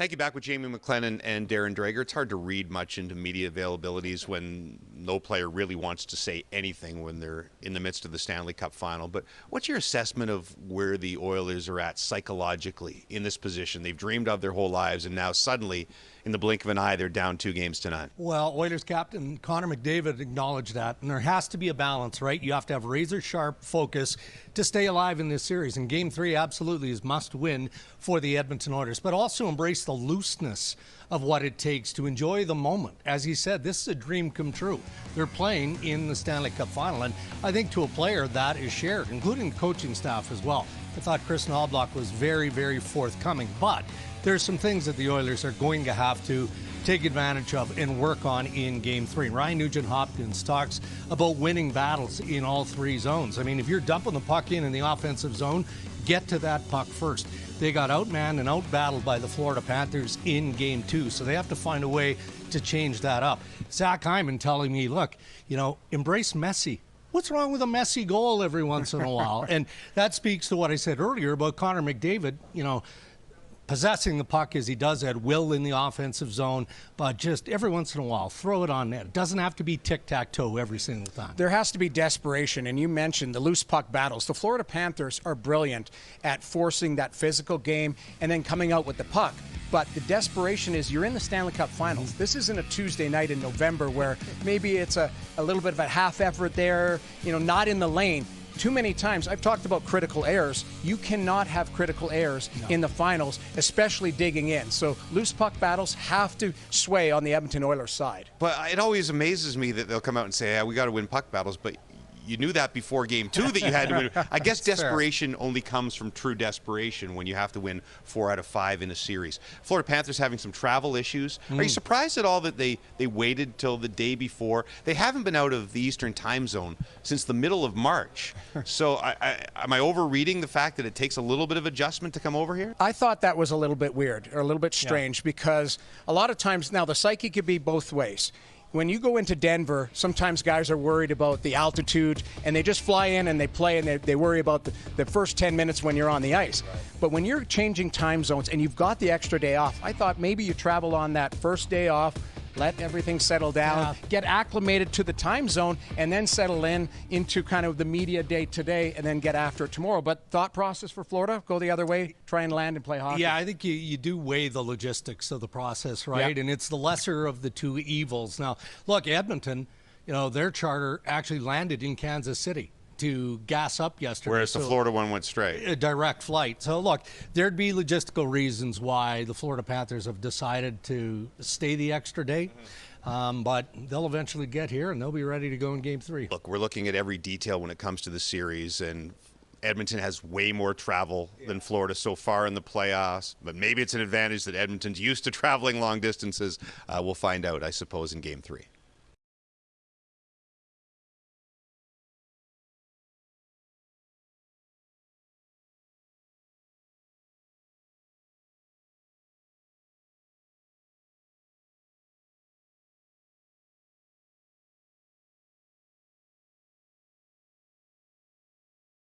Thank you. Back with Jamie McLennan and Darren Drager. It's hard to read much into media availabilities when no player really wants to say anything when they're in the midst of the Stanley Cup Final. But what's your assessment of where the Oilers are at psychologically in this position? They've dreamed of their whole lives, and now suddenly, in the blink of an eye, they're down 2-0. Well, Oilers captain Connor McDavid acknowledged that, and there has to be a balance, right? You have to have razor-sharp focus to stay alive in this series, and Game 3 absolutely is must-win for the Edmonton Oilers, but also embrace the looseness of what it takes to enjoy the moment. As he said, this is a dream come true. They're playing in the Stanley Cup Final, and I think to a player that is shared, including the coaching staff as well. I thought Chris Knoblauch was very, very forthcoming, but there's some things that the Oilers are going to have to take advantage of and work on in Game 3. Ryan Nugent-Hopkins talks about winning battles in all three zones. I mean, if you're dumping the puck in the offensive zone, get to that puck first. They got outmanned and outbattled by the Florida Panthers in Game 2, so they have to find a way to change that up. Zach Hyman telling me, look, embrace messy. What's wrong with a messy goal every once in a while? And that speaks to what I said earlier about Connor McDavid, possessing the puck as he does at will in the offensive zone, but just every once in a while, throw it on net. It doesn't have to be tic-tac-toe every single time. There has to be desperation, and you mentioned the loose puck battles. The Florida Panthers are brilliant at forcing that physical game and then coming out with the puck. But the desperation is you're in the Stanley Cup Finals. This isn't a Tuesday night in November where maybe it's a little bit of a half effort there, not in the lane. Too many times, I've talked about critical errors. You cannot have critical errors in the finals, especially digging in. So loose puck battles have to sway on the Edmonton Oilers side. But it always amazes me that they'll come out and say, we got to win puck battles, but you knew that before Game 2 that you had to win. I guess desperation only comes from true desperation when you have to win 4 out of 5 in a series. Florida Panthers having some travel issues. Are you surprised at all that they waited till the day before? They haven't been out of the Eastern time zone since the middle of March. So am I overreading the fact that it takes a little bit of adjustment to come over here? I thought that was a little bit weird or a little bit strange because a lot of times now the psyche could be both ways. When you go into Denver, sometimes guys are worried about the altitude, and they just fly in and they play, and they worry about the first 10 minutes when you're on the ice. But when you're changing time zones and you've got the extra day off, I thought maybe you travel on that first day off, let everything settle down, get acclimated to the time zone, and then settle into kind of the media day today and then get after it tomorrow. But thought process for Florida, go the other way, try and land and play hockey. Yeah, I think you do weigh the logistics of the process, right? Yep. And it's the lesser of the two evils. Now, look, Edmonton, their charter actually landed in Kansas City to gas up yesterday. Whereas the Florida one went straight. A direct flight. So, look, there'd be logistical reasons why the Florida Panthers have decided to stay the extra day. But they'll eventually get here, and they'll be ready to go in Game 3. Look, we're looking at every detail when it comes to the series, and Edmonton has way more travel than Florida so far in the playoffs. But maybe it's an advantage that Edmonton's used to traveling long distances. We'll find out, I suppose, in Game 3.